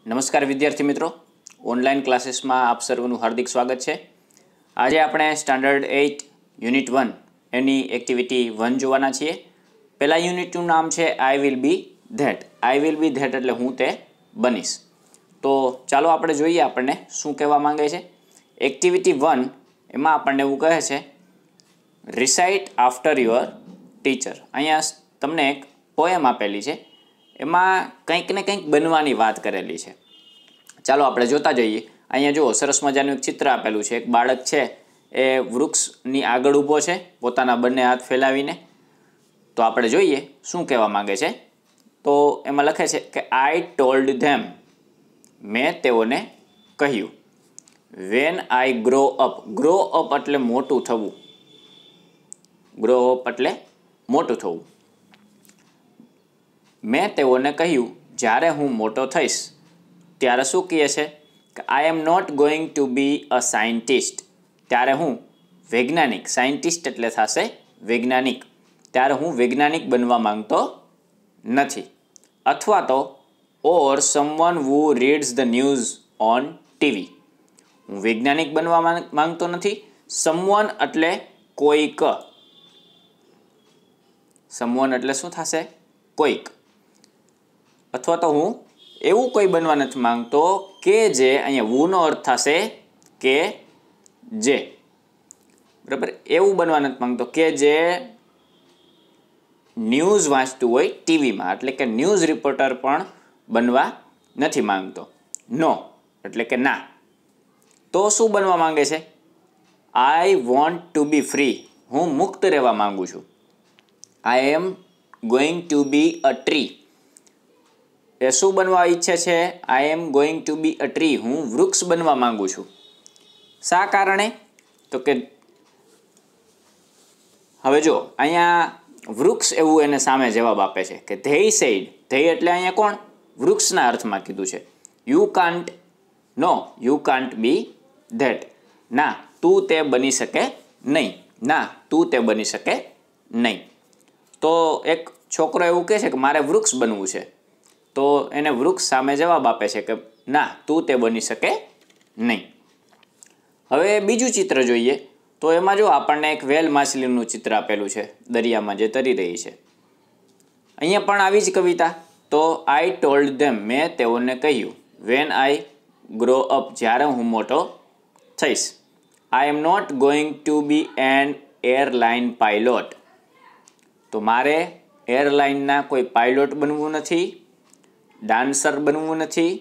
નમસ્કાર વિદ્યાર્થી મિત્રો, ઓનલાઈન ક્લાસીસમાં આપ સર્વનું હાર્દિક સ્વાગત છે। આજે આપણે સ્ટાન્ડર્ડ 8 યુનિટ 1 એની એક્ટિવિટી 1 જોવાના છીએ। પહેલા યુનિટનું નામ છે I will be that. I will be that એટલે હું તે બનીશ। તો ચાલો આપણે જોઈએ આપણને શું કહેવા માંગે છે। એક્ટિવિટી 1 એમાં આપણને એવું કહે છે રિસાઇટ આફ્ટર યોર ટીચર। અહીંયા તમને એક પોએમ આપેલી છે, એમાં કંઈક ને કંઈક બનવાની વાત કરેલી છે। ચાલો આપણે જોતા જઈએ। અહીંયા જુઓ, સરસ મજાનું એક ચિત્ર આપેલું છે। એક બાળક છે એ વૃક્ષની આગળ ઊભો છે પોતાના બંને હાથ ફેલાવીને। તો આપણે જોઈએ શું કહેવા માંગે છે। તો એમાં લખે છે કે આઈ ટોલ્ડ ધેમ, મેં તેઓને કહ્યું। When I grow up, grow up એટલે મોટું થવું, ગ્રો અપ એટલે મોટું થવું। મેં તેઓને કહ્યું જ્યારે હું મોટો થઈશ ત્યારે શું કહે છે કે I am not going to be a scientist, ત્યારે હું વૈજ્ઞાનિક, સાયન્ટિસ્ટ એટલે થશે વૈજ્ઞાનિક, ત્યારે હું વૈજ્ઞાનિક બનવા માંગતો નથી। અથવા તો or someone who reads the news on TV, હું વૈજ્ઞાનિક બનવા માંગતો નથી। સમવન એટલે કોઈક, સમવન એટલે શું થશે કોઈક, અથવા તો હું એવું કોઈ બનવા નથી માંગતો કે જે, અહીંયા વુનો અર્થ થશે કે જે, બરાબર, એવું બનવા નથી માંગતો કે જે ન્યૂઝ વાંચતું હોય ટીવીમાં, એટલે કે ન્યૂઝ રિપોર્ટર પણ બનવા નથી માંગતો। નો એટલે કે ના। તો શું બનવા માંગે છે? I want to be free, હું મુક્ત રહેવા માંગુ છું। I am going to be a tree, એ શું બનવા ઈચ્છે છે? I am going to be a tree, હું વૃક્ષ બનવા માંગુ છું। શા કારણે? તો કે હવે જો અહીંયા વૃક્ષ એવું એને સામે જવાબ આપે છે કે ધેય સેડ, ધેય એટલે અહીંયા કોણ? વૃક્ષના અર્થમાં કીધું છે। You can't, no you can't be that, ના તું તે બની શકે નહીં, ના તું તે બની શકે નહીં। તો એક છોકરો એવું કહે છે કે મારે વૃક્ષ બનવું છે, તો એને વૃક્ષ સામે જવાબ આપે છે કે ના તું તે બની શકે નહીં। હવે બીજું ચિત્ર જોઈએ તો એમાં જો આપણને એક વેલ માછલીનું ચિત્ર આપેલું છે, દરિયામાં જે તરી રહી છે। અહીંયા પણ આવી જ કવિતા। તો આઈ ટોલ્ડ ધેમ, મેં તેઓને કહ્યું। વેન આઈ ગ્રો અપ, જ્યારે હું મોટો થઈશ। I am not going to be an airline pilot, તો મારે એરલાઇનના કોઈ પાયલોટ બનવું નથી, ડાન્સર બનવું નથી,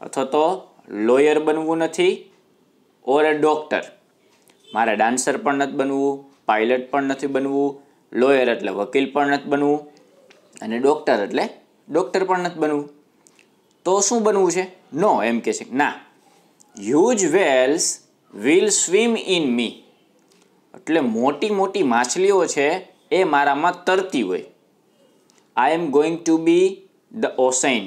અથવા તો લોયર બનવું નથી, ઓર એ ડૉક્ટર, મારે ડાન્સર પણ નથી બનવું, પાયલટ પણ નથી બનવું, લોયર એટલે વકીલ પણ નથી બનવું, અને ડૉક્ટર એટલે ડૉક્ટર પણ નથી બનવું। તો શું બનવું છે? નો, એમ કે છે ના। Huge whales will swim in me, એટલે મોટી મોટી માછલીઓ છે એ મારામાં તરતી હોય। I am going to be the ocean,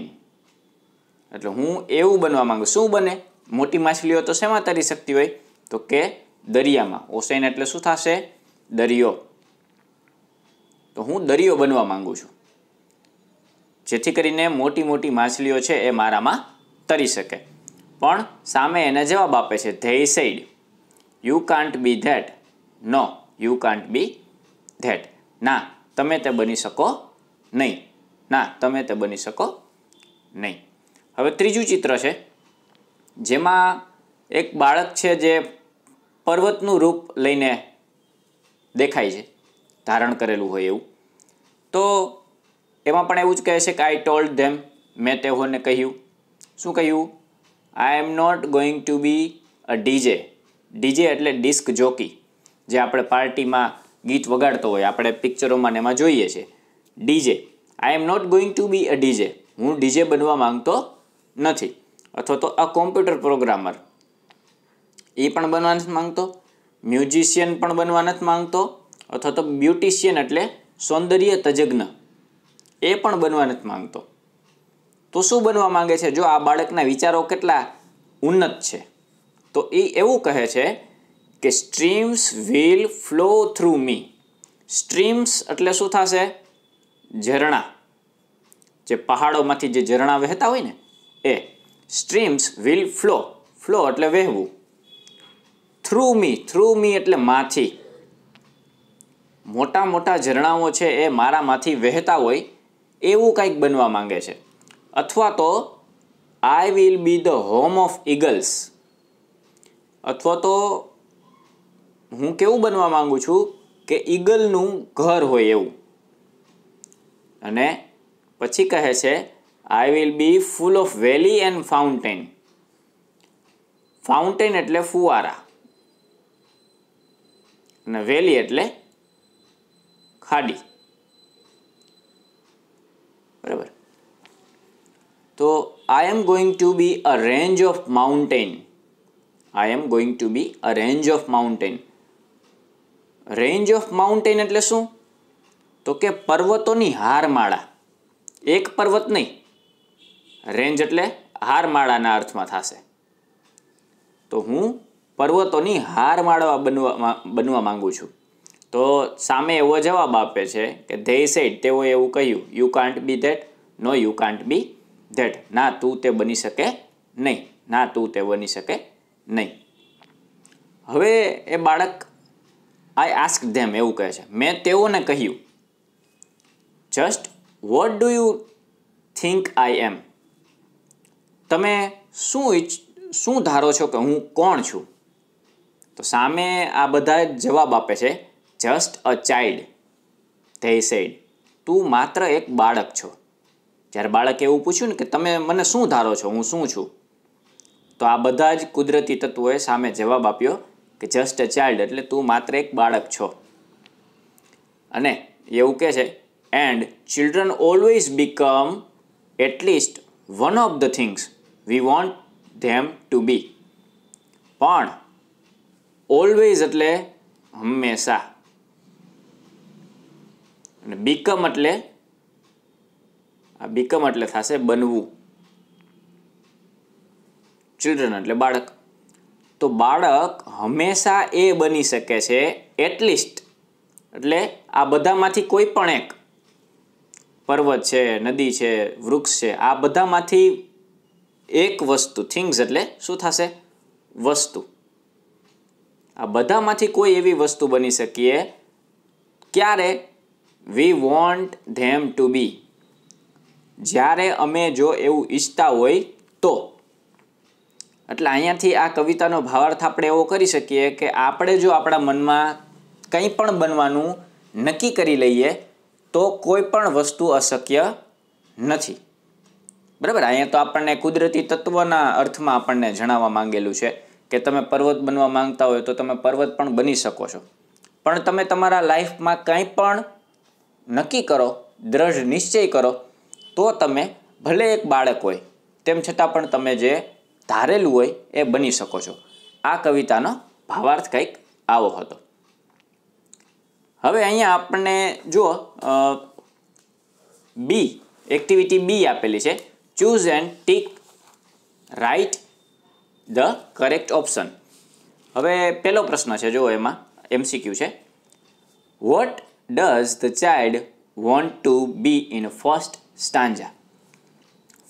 એટલે હું એવું બનવા માંગુ। શું બને? મોટી માછલીઓ તો શેમાં તરી શકતી હોય? તો કે દરિયામાં। ઓસેન એટલે શું થશે? દરિયો। તો હું દરિયો બનવા માંગુ છું, જેથી કરીને મોટી મોટી માછલીઓ છે એ મારામાં તરી શકે। પણ સામે એને જવાબ આપે છે they said you can't be that, no you can't be that, ના તમે તે બની શકો નહીં, ના તમે તે બની શકો નહીં। હવે ત્રીજું ચિત્ર છે જેમાં એક બાળક છે જે પર્વતનું રૂપ લઈને દેખાય છે, ધારણ કરેલું હોય એવું। તો એમાં પણ એવું જ કહે છે કે આઈ ટોલ્ડ ધેમ, મેં તેઓને કહ્યું। શું કહ્યું? I am not going to be a DJ, DJ એટલે ડિસ્ક જોકી, જે આપણે પાર્ટીમાં ગીત વગાડતો હોય, આપણે પિક્ચરોમાં ને એમાં જોઈએ છે DJ. I am not going to be a DJ, હું ડીજે બનવા માંગતો નથી। અથવા તો અ કોમ્પ્યુટર પ્રોગ્રામર, એ પણ બનવા નથી માંગતો, મ્યુઝિશિયન પણ બનવા નથી માંગતો, અથવા તો બ્યુટિશિયન એટલે સૌંદર્ય તજજ્ઞ, એ પણ બનવા નથી માંગતો। તો શું બનવા માંગે છે? જો આ બાળકના વિચારો કેટલા ઉન્નત છે, તો એ એવું કહે છે કે streams will flow through me. Streams એટલે શું થશે? ઝરણા, જે પહાડોમાંથી જે ઝરણા વહેતા હોય ને એ, સ્ટ્રીમ્સ વિલ ફ્લો એટલે વહેવું. થ્રુ મી એટલે માંથી. મોટા મોટા ઝરણાઓ છે એ મારામાંથી વહેતા હોય એવું કંઈક બનવા માંગે છે. અથવા તો આઈ will B the home of eagles, અથવા તો હું કેવું બનવા માંગુ છું કે ઈગલનું ઘર હોય એવું. અને પછી કહે છે I will be full of valley and fountain. Fountain એટલે ફુવારા અને વેલી એટલે ખાડી. બરાબર. તો I am going to be a range of mountain. I am going to be a range of mountain. Range of mountain એટલે શું? તો કે પર્વતોની હારમાળા. એક પર્વત નહીં, રેન્જ એટલે હારમાળાના અર્થમાં થશે. તો હું પર્વતોની હારમાળા બનવા માંગુ છું. તો સામે એવો જવાબ આપે છે કે ધે સેડ, તેઓએ એવું કહ્યું, you can't be that, no you can't be that. ના, તું તે બની શકે નહીં. ના, તું તે બની શકે નહીં. હવે એ બાળક આઈ આસ્ક ધેમ એવું કહે છે, મેં તેઓને કહ્યું, just what do you think I am. તમે શું ધારો છો કે હું કોણ છું? તો સામે આ બધા જવાબ આપે છે, just a child, they sad. તું માત્ર એક બાળક છો. જ્યારે બાળકે એવું પૂછ્યું ને કે તમે મને શું ધારો છો, હું શું છું? તો આ બધા જ કુદરતી તત્વોએ સામે જવાબ આપ્યો કે જસ્ટ અ ચાઇલ્ડ, એટલે તું માત્ર એક બાળક છો. અને એવું કહે છે, and children always become at least one of the things we want them to be. પણ ઓલવેઝ એટલે હંમેશા, અને બીકમ એટલે થશે બનવું. ચિલ્ડ્રન એટલે બાળક. તો બાળક હંમેશા એ બની શકે છે એટલીસ્ટ, એટલે આ બધામાંથી કોઈ પણ એક, પર્વત છે, નદી છે, વૃક્ષ છે, આ બધામાંથી એક વસ્તુ, થિંગ્સ એટલે શું થશે? વસ્તુ. આ બધામાંથી કોઈ એવી વસ્તુ બની શકીએ. ક્યારે? વી વોન્ટ ધેમ ટુ બી, જ્યારે અમે જો એવું ઈચ્છતા હોય તો. એટલે અહીંયાથી આ કવિતાનો ભાવાર્થ આપણે એવો કરી શકીએ કે આપણે જો આપણા મનમાં કંઈ પણ બનવાનું નક્કી કરી લઈએ તો કોઈ પણ વસ્તુ અશક્ય નથી. બરાબર. અહીંયા તો આપણને કુદરતી તત્વના અર્થમાં આપણને જણાવવા માંગેલું છે કે તમે પર્વત બનવા માંગતા હોય તો તમે પર્વત પણ બની શકો છો. પણ તમે તમારા લાઈફમાં કંઈ પણ નક્કી કરો, દ્રઢ નિશ્ચય કરો, તો તમે ભલે એક બાળક હોય તેમ છતાં પણ તમે જે ધારેલું હોય એ બની શકો છો. આ કવિતાનો ભાવાર્થ કંઈક આવો હતો. હવે અહીંયા આપણને જુઓ, બી એક્ટિવિટી બી આપેલી છે, choose and tick write the correct option. હવે પહેલો પ્રશ્ન છે, જુઓ એમાં MCQ છે, what does the child want to B in first stanza.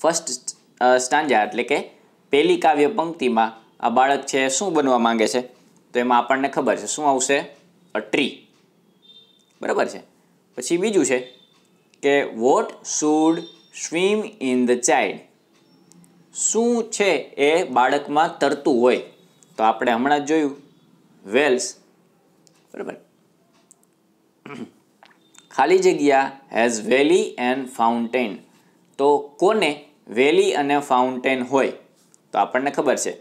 First stanza એટલે કે પહેલી કાવ્ય પંક્તિમાં આ બાળક છે શું બનવા માંગે છે? તો એમાં આપણને ખબર છે શું આવશે? A tree. બરાબર છે. પછી બીજું છે કે what should swim in the child. શું છે એ બાળકમાં તરતું હોય? તો આપણે હમણાં જ જોયું વેલ્સ. બરાબર. ખાલી જગ્યા હેઝ વેલી એન્ડ ફાઉન્ટેન. તો કોને વેલી અને ફાઉન્ટેન હોય? તો આપણને ખબર છે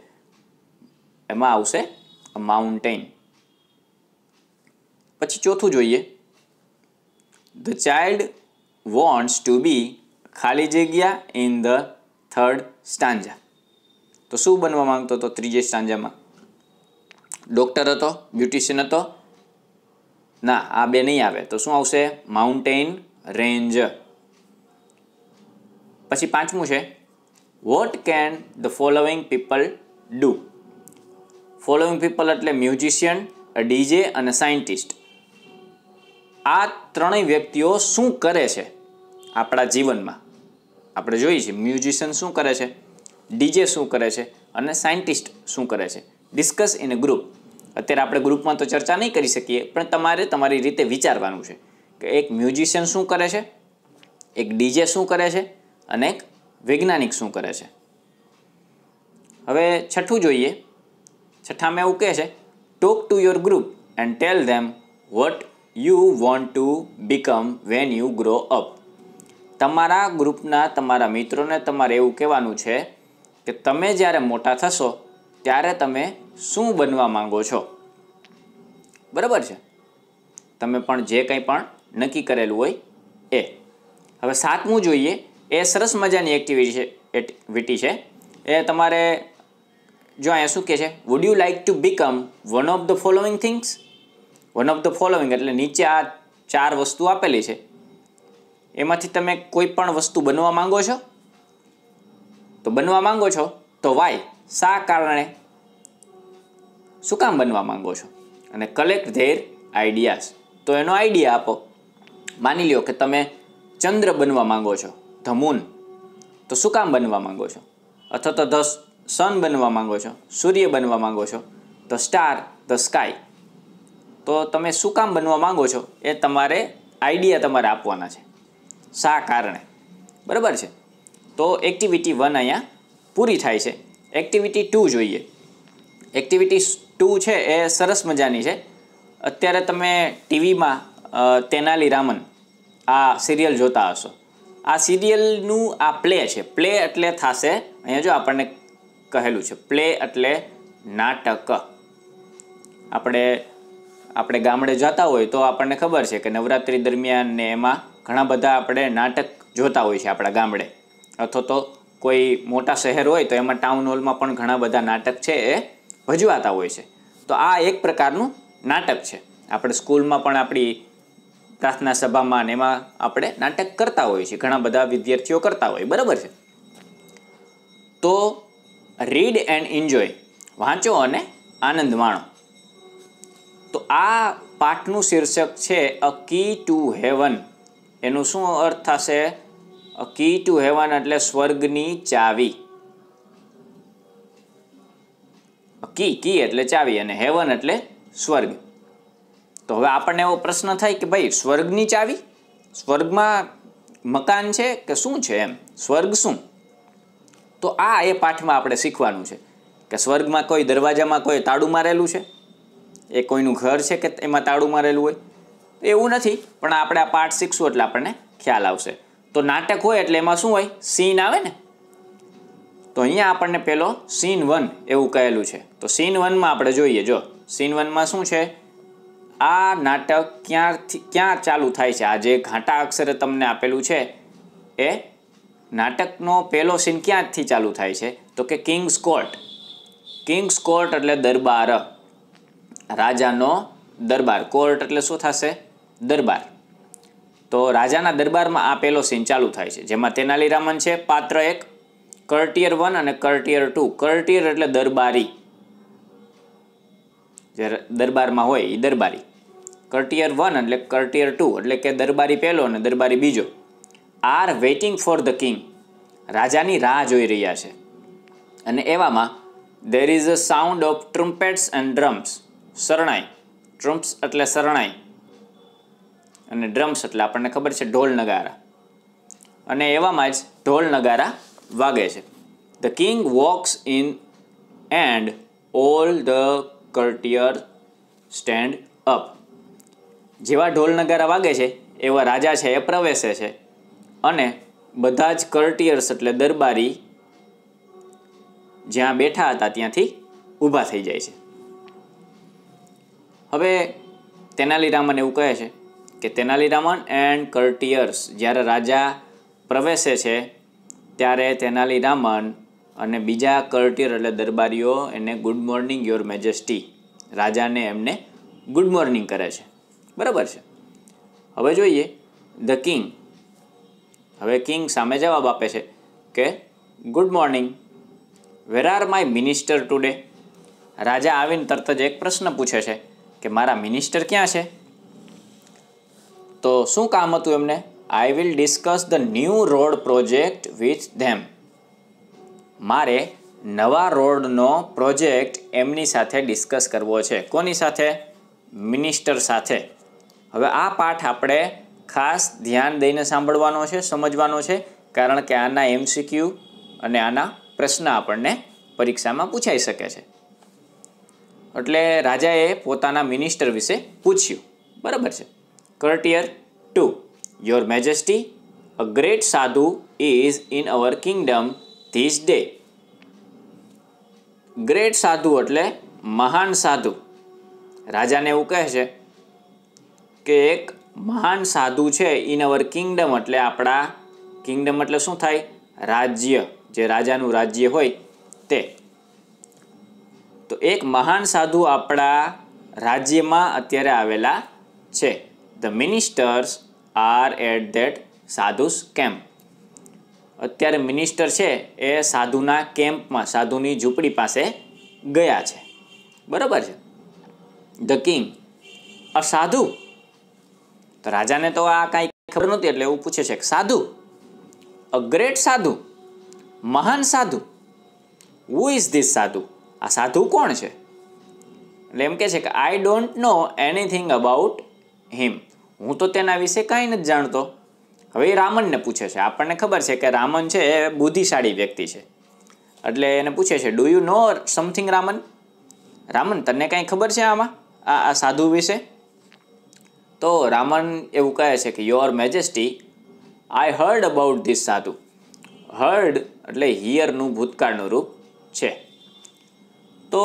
એમાં આવશે માઉન્ટેન. પછી ચોથું જોઈએ, ધ ચાઇલ્ડ વોન્ટ્સ ટુ બી ખાલી જગ્યા ઇન ધ થર્ડ સ્ટાન્જા. તો શું બનવા માંગતો હતો ત્રીજે સ્ટાન્જામાં? ડૉક્ટર હતો, બ્યુટિશિયન હતો? ના, આ બે નહીં આવે. તો શું આવશે? Mountain ranger. પછી પાંચમું છે, what can the following people do. Following people એટલે મ્યુઝિશિયન, DJ અને સાયન્ટિસ્ટ. આ ત્રણેય વ્યક્તિઓ શું કરે છે આપણા જીવનમાં? આપણે જોઈએ છીએ મ્યુઝિશિયન શું કરે છે? ડીજે શું કરે છે અને સાયન્ટિસ્ટ શું કરે છે. Discuss in a group. અત્યારે આપણે ગ્રુપમાં તો ચર્ચા નહીં કરી શકીએ, પણ તમારે તમારી રીતે વિચારવાનું છે કે એક મ્યુઝિશિયન શું કરે છે, એક ડીજે શું કરે છે અને એક વૈજ્ઞાનિક શું કરે છે. હવે છઠ્ઠું જોઈએ. છઠ્ઠામાં એવું કહે છે, talk to your group and tell them what you want to become when you grow up. તમારા ગ્રુપના તમારા મિત્રોને તમારે એવું કહેવાનું છે કે તમે જ્યારે મોટા થશો ત્યારે તમે શું બનવા માંગો છો. બરાબર છે, તમે પણ જે કંઈ પણ નક્કી કરેલું હોય એ. હવે સાતમું જોઈએ. એ સરસ મજાની એક્ટિવિટી છે. એ તમારે જો અહીંયા શું કહે છે, would you like to become one of the following things. One of the following એટલે નીચે આ 4 વસ્તુ આપેલી છે, એમાંથી તમે કોઈ પણ વસ્તુ બનવા માંગો છો. તો બનવા માંગો છો તો વાય, શા કારણે, શું કામ બનવા માંગો છો, અને કલેક્ટ ધેર આઈડિયાઝ. તો એનો આઈડિયા આપો. માની લ્યો કે તમે ચંદ્ર બનવા માંગો છો, ધ મૂન. તો શું કામ બનવા માંગો છો. અથવા તો ધ સન બનવા માંગો છો, સૂર્ય બનવા માંગો છો, ધ સ્ટાર, ધ સ્કાય. તો તમે શું કામ બનવા માંગો છો એ તમારે આઈડિયા તમારે આપવાના છે, શા કારણે. બરાબર છે. તો એક્ટિવિટી 1 અહીંયા પૂરી થાય છે. એક્ટિવિટી 2 જોઈએ. એક્ટિવિટી 2 છે એ સરસ મજાની છે. અત્યારે તમે ટીવીમાં તેનાલી રામન આ સિરિયલ જોતા હશો. આ સિરિયલનું આ પ્લે છે. પ્લે એટલે થશે, અહીંયા જો આપણને કહેલું છે, પ્લે એટલે નાટક. આપણે ગામડે જતા હોય તો આપણને ખબર છે કે નવરાત્રિ દરમિયાન ને એમાં ઘણા બધા આપણે નાટક જોતા હોય છે આપણા ગામડે. અથવા તો કોઈ મોટા શહેર હોય તો એમાં ટાઉન હોલમાં પણ ઘણા બધા નાટક છે એ ભજવાતા હોય છે. તો આ એક પ્રકારનું નાટક છે. આપણે સ્કૂલમાં પણ આપણી પ્રાર્થના સભામાં ને એમાં આપણે નાટક કરતા હોઈએ છીએ, ઘણા બધા વિદ્યાર્થીઓ કરતા હોય. બરાબર છે. તો રીડ એન્ડ એન્જોય, વાંચો અને આનંદ માણો. તો આ પાઠનું શીર્ષક છે અ કી ટુ હેવન. એનું શું અર્થ થશે? અ કી ટુ હેવન એટલે સ્વર્ગની ચાવી. કી એટલે ચાવી અને હેવન એટલે સ્વર્ગ. તો હવે આપણને એવો પ્રશ્ન થાય કે ભાઈ સ્વર્ગની ચાવી, સ્વર્ગમાં મકાન છે કે શું છે એમ, સ્વર્ગ શું? તો આ એ પાઠમાં આપણે શીખવાનું છે કે સ્વર્ગમાં કોઈ દરવાજામાં કોઈ તાળું મારેલું છે, એ કોઈનું ઘર છે કે એમાં તાળું મારેલું હોય, એવું નથી. પણ આપણે આ પાઠ શીખશું એટલે આપણને ખ્યાલ આવશે. તો નાટક હોય એટલે એમાં શું હોય, સીન આવે ને. તો અહીંયા આપણને પેલો સીન 1 એવું કહેલું છે. તો સીન 1માં આપણે જોઈએ. જો સીન 1માં શું છે, આ નાટક ક્યાં ચાલુ થાય છે. આ જે ઘાટા અક્ષરે તમને આપેલું છે એ નાટકનો પહેલો સીન ક્યાંથી ચાલુ થાય છે, તો કે કિંગ્સ કોર્ટ. કિંગ્સ કોર્ટ એટલે દરબાર, રાજાનો દરબાર. કોર્ટ એટલે શું થશે, દરબાર. તો રાજાના દરબારમાં આ પહેલો સીન ચાલુ થાય છે, જેમાં તેનાલી રામન છે પાત્ર 1, કર્ટિયર 1 અને કર્ટિયર 2. કર્ટિયર એટલે દરબારી, જે દરબારમાં હોય એ દરબારી. કર્ટિયર 1 એટલે કર્ટિયર 2 એટલે કે દરબારી પહેલો અને દરબારી બીજો. Are waiting for the king, રાજાની રાહ જોઈ રહ્યા છે. અને એવામાં there is a sound of trumpets and drums. શરણાઈ, ટ્રુમ્પ્સ એટલે શરણાઈ અને ડ્રમ્સ એટલે આપણને ખબર છે ઢોલ નગારા. અને એવામાં જ ઢોલ નગારા વાગે છે. The king walks in and all the courtier stand up. જેવા ઢોલ નગારા વાગે છે એવા રાજા છે એ પ્રવેશે છે અને બધા જ કર્ટિયર્સ એટલે દરબારી જ્યાં બેઠા હતા ત્યાંથી ઊભા થઈ જાય છે. હવે તેનાલી રામન એવું કહે છે કે તેનાલી રામન એન્ડ કર્ટિયર્સ, જ્યારે રાજા પ્રવેશે છે ત્યારે તેનાલી રામન અને બીજા કર્ટિયર એટલે દરબારીઓ એને ગુડ મોર્નિંગ યોર મેજેસ્ટી, રાજાને એમને ગુડ મોર્નિંગ કરે છે. બરાબર છે. હવે જોઈએ ધ કિંગ. હવે કિંગ સામે જવાબ આપે છે કે good morning, where are my minister today. રાજા આવીને તરત જ એક પ્રશ્ન પૂછે છે કે મારા મિનિસ્ટર ક્યાં છે. તો શું કામ હતું એમને? I will discuss the new road project with them. મારે નવા રોડનો પ્રોજેક્ટ એમની સાથે ડિસ્કસ કરવો છે. કોની સાથે? મિનિસ્ટર સાથે. હવે આ પાઠ આપણે ખાસ ધ્યાન દઈને સાંભળવાનો છે, સમજવાનો છે, કારણ કે આના MCQ અને આના પ્રશ્ન આપણને પરીક્ષામાં પૂછાઈ શકે છે. એટલે રાજાએ પોતાના મિનિસ્ટર વિશે પૂછ્યું. બરાબર છે. કર્ટિયર 2. યોર મેજેસ્ટી, અ ગ્રેટ સાધુ is in our kingdom this day. Great સાધુ એટલે મહાન સાધુ. રાજાને એવું કહે છે કે એક મહાન સાધુ છે ઇન અવર કિંગડમ, એટલે આપણા કિંગડમ એટલે શું થાય? રાજ્ય, જે રાજાનું રાજ્ય હોય તે. તો એક મહાન સાધુ આપણા રાજ્યમાં અત્યારે આવેલા છે. The ministers are at that sadhus camp. અત્યારે મિનિસ્ટર છે એ સાધુના કેમ્પમાં, સાધુની ઝૂંપડી પાસે ગયા છે. બરાબર છે. ધ કિંગ, અ સાધુ. તો રાજાને તો આ કાંઈ ખબર નહોતી એટલે એવું પૂછે છે કે સાધુ, અ ગ્રેટ સાધુ, મહાન સાધુ. હુ ઇઝ ધીસ સાધુ? આ સાધુ કોણ છે? એટલે એમ કહે છે કે I don't know anything about him. હું તો તેના વિશે કાંઈ નથી જાણતો. હવે એ રામનને પૂછે છે. આપણને ખબર છે કે રામન છે એ બુદ્ધિશાળી વ્યક્તિ છે, એટલે એને પૂછે છે do you know something Raman? Raman, તને કાંઈ ખબર છે આમાં, આ સાધુ વિશે? તો રામન એવું કહે છે કે your majesty, I heard about this સાધુ. હર્ડ એટલે હિયરનું ભૂતકાળનું રૂપ છે. તો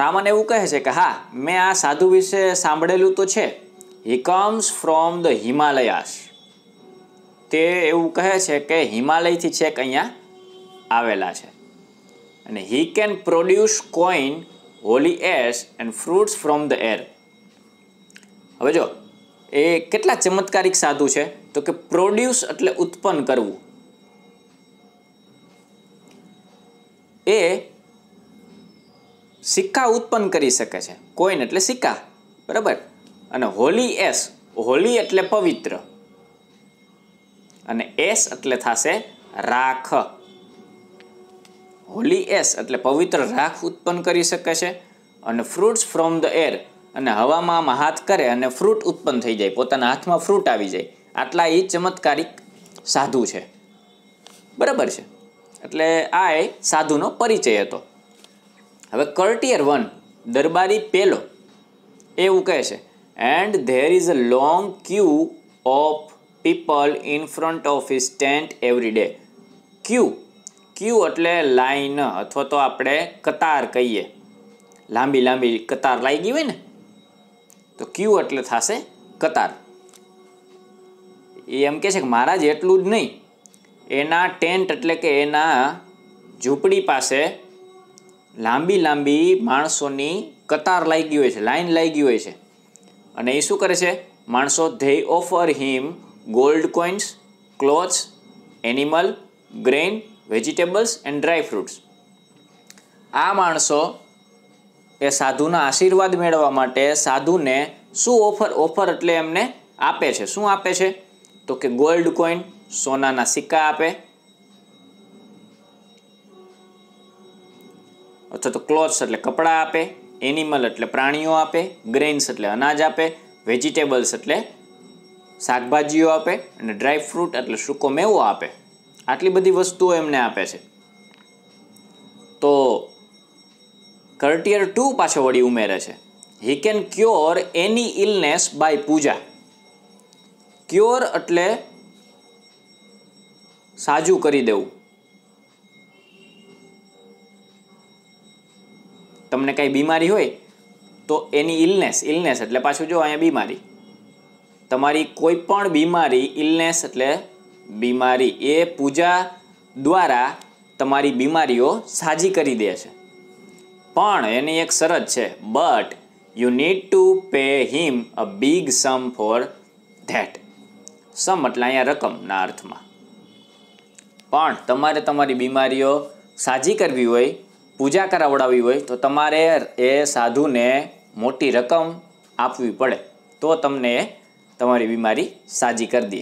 રામન એવું કહે છે કે હા, મેં આ સાધુ વિશે સાંભળેલું તો છે. હી કમ્સ ફ્રોમ ધ હિમાલયાસ. તે એવું કહે છે કે હિમાલયથી છેક અહીંયા આવેલા છે. અને he can produce coin, Holi ash and fruits from the air. હવે જો એ કેટલા ચમત્કારિક સાધુ છે. તો કે પ્રોડ્યુસ એટલે ઉત્પન્ન કરવું. એ સિક્કા ઉત્પન્ન કરી શકે છે. કોઈન એટલે સિક્કા, બરાબર. અને હોલી એશ, હોલી એટલે પવિત્ર, અને એશ એટલે થશે રાખ. હોલી એશ એટલે પવિત્ર રાખ ઉત્પન્ન કરી શકે છે. અને ફ્રૂટ્સ ફ્રોમ ધ એર, અને હવામાં હાથ કરે અને ફ્રૂટ ઉત્પન્ન થઈ જાય, પોતાના હાથમાં ફ્રૂટ આવી જાય. આટલા એ ચમત્કારિક સાધુ છે. બરાબર છે. એટલે આ એ સાધુનો પરિચય હતો. હવે કર્ટિયર 1, દરબારી પહેલો, એવું કહે છે and there is a long queue of people in front of his tent every day. Queue એટલે લાઈન, અથવા તો આપણે કતાર કહીએ. લાંબી લાંબી કતાર લાગી હોય ને, તો ક્યુ એટલે થશે કતાર. એ એમ કહે છે કે મારા જ એટલું જ નહીં, એના ટેન્ટ એટલે કે એના ઝૂંપડી પાસે લાંબી લાંબી માણસોની કતાર લાગી હોય છે, લાઈન લાગી હોય છે. અને એ શું કરે છે માણસો? They offer him gold coins, clothes, animal, grain, vegetables and dry fruits. આ માણસો એ સાધુના આશીર્વાદ મેળવવા માટે સાધુને શું ઓફર એટલે એમને આપે છે. શું આપે છે? તો કે ગોલ્ડ કોઇન, સોનાના સિક્કા આપે, અથવા તો ક્લોથ્સ એટલે કપડાં આપે, એનિમલ એટલે પ્રાણીઓ આપે, ગ્રેઇન્સ એટલે અનાજ આપે, વેજીટેબલ્સ એટલે શાકભાજીઓ આપે, અને ડ્રાય ફ્રૂટ એટલે સૂકો મેવો આપે. આટલી બધી વસ્તુઓ એમને આપે છે. તો કર્ટિયર 2 પાછો વળી ઉમેરે છે he can cure any illness by puja. Cure એટલે સાજું કરી દેવું. તમને કાંઈ બીમારી હોય તો એની ઇલનેસ એટલે પાછું જો અહીંયા બીમારી, તમારી કોઈ પણ બીમારી, ઇલનેસ એટલે બીમારી, એ પૂજા દ્વારા તમારી બીમારીઓ સાજી કરી દે છે. પણ એની એક શરત છે, but you need to pay him a big sum for that. Sum એટલે અહીંયા રકમના અર્થમાં. પણ તમારે તમારી બીમારીઓ સાજી કરવી હોય, પૂજા કરાવડાવવી હોય, તો તમારે એ સાધુને મોટી રકમ આપવી પડે, તો તમને તમારી બીમારી સાજી કરી દે.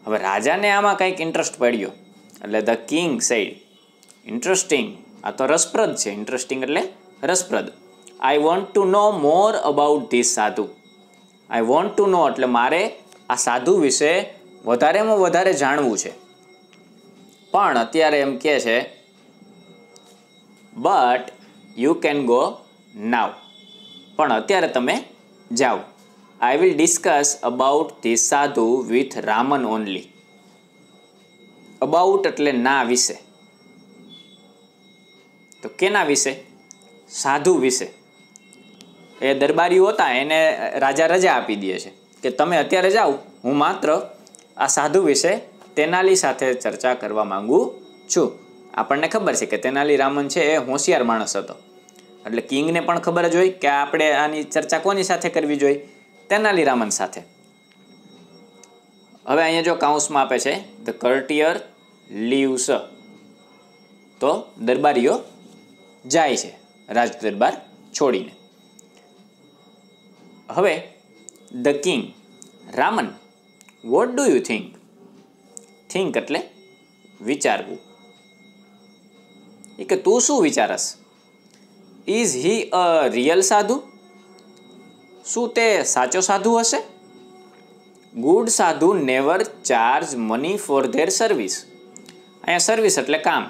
હવે રાજાને આમાં કંઈક ઇન્ટરેસ્ટ પડ્યો, એટલે ધ કિંગ સેડ, ઇન્ટરેસ્ટિંગ, આ તો રસપ્રદ છે. ઇન્ટરેસ્ટિંગ એટલે રસપ્રદ. I want to know more about this sadhu. I want to નો એટલે મારે આ સાધુ વિશે વધારેમાં વધારે જાણવું છે. પણ અત્યારે એમ કહે છે but you can go now. પણ અત્યારે તમે જાઓ. I will discuss about this સાધુ વિથ રામન ઓનલી. અબાઉટ એટલે ના વિશે. તો કેના વિશે? સાધુ વિશે. એ દરબારીઓ હતા એને રાજા રજા આપી દે છે કે તમે અત્યારે જાઓ, હું માત્ર આ સાધુ વિશે તેનાલી સાથે ચર્ચા કરવા માંગુ છું. આપણને ખબર છે કે તેનાલી રામન છે એ હોશિયાર માણસ હતો, એટલે કિંગને પણ ખબર જ હોય કે આપણે આની ચર્ચા કોની સાથે કરવી જોઈએ? તેનાલી રામન સાથે. હવે અહીંયા જો કાઉન્સમાં આપે છે ધ કર્ટિયર લીવ્સ, તો દરબારીઓ જાય છે રાજ દરબાર છોડીને. હવે the king, Raman, vote do you think? Think એટલે વિચારવું. એ કે તું શું વિચારસ? ઇઝ હી અ રિયલ સાધુ? શું તે સાચો સાધુ હશે? ગુડ સાધુ never charge money for there service. અહીંયા સર્વિસ એટલે કામ.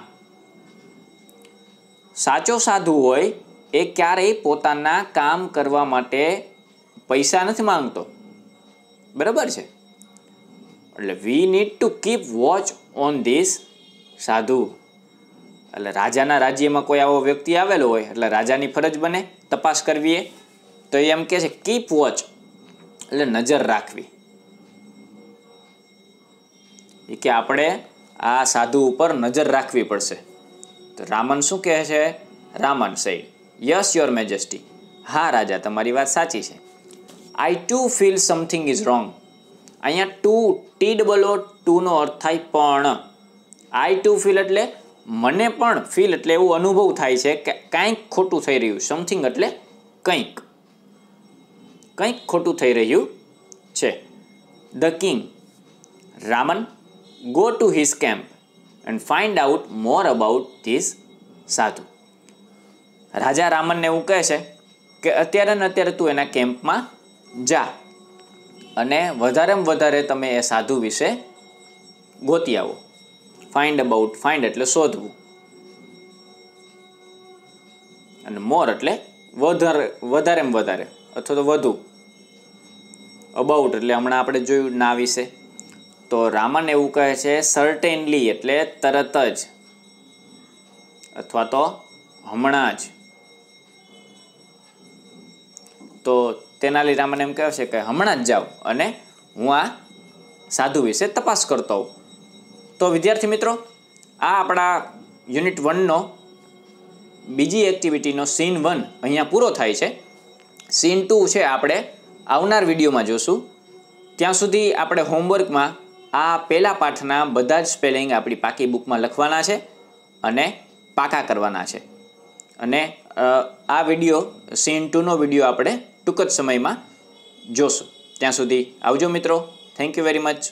સાચો સાધુ હોય એ ક્યારેય પોતાના કામ કરવા માટે પૈસા નથી માંગતો. બરાબર છે? એટલે we need to keep watch on this સાધુ. એટલે રાજાના રાજ્યમાં કોઈ આવો વ્યક્તિ આવેલો હોય એટલે રાજાની ફરજ બને તપાસ કરવી. તો એ એમ કહે છે કીપ વોચ એટલે નજર રાખવી. એ કે આપણે આ સાધુ ઉપર નજર રાખવી પડશે. તો રામન શું કહે છે? Raman said yes your majesty. હા રાજા, તમારી વાત સાચી છે. I too feel something is wrong. અહીંયા ટુ ટી ડબલ ઓ ટુનો અર્થ થાય પણ. આઈ ટુ ફીલ એટલે મને પણ, ફીલ એટલે એવું અનુભવ થાય છે કે કાંઈક ખોટું થઈ રહ્યું. સમથિંગ એટલે કંઈક, કંઈક ખોટું થઈ રહ્યું છે. The king, Raman, go to his camp and find out more about this સાધુ. રાજા રામનને એવું કહે છે કે અત્યારે ને અત્યારે તું એના કેમ્પમાં જા અને વધારેમાં વધારે તમે એ સાધુ વિશે ગોતી આવો. ફાઇન્ડ અબાઉટ, ફાઇન્ડ એટલે શોધવું, અને મોર એટલે વધારેમાં વધારે અથવા તો વધુ. અબાઉટ એટલે હમણાં આપણે જોયું ના વિશે. તો રામન એવું કહે છે સર્ટેનલી એટલે તરત જ અથવા તો હમણાં જ. તો તેનાલી રામન એમ કહે છે કે હમણાં જ જાઓ અને હું આ સાધુ વિશે તપાસ કરતો હોઉં. તો વિદ્યાર્થી મિત્રો, આ આપણા યુનિટ 1નો બીજી એક્ટિવિટીનો સીન 1 અહીંયા પૂરો થાય છે. સીન 2 છે આપણે આવનાર વિડીયોમાં જોશું. ત્યાં સુધી આપણે હોમવર્કમાં આ પહેલા પાઠના બધા જ સ્પેલિંગ આપણી પાકી બુકમાં લખવાના છે અને પાકા કરવાના છે. અને આ વિડીયો સીન 2નો વિડીયો આપણે ટૂંક જ સમયમાં જોશું. ત્યાં સુધી આવજો મિત્રો. Thank you very much.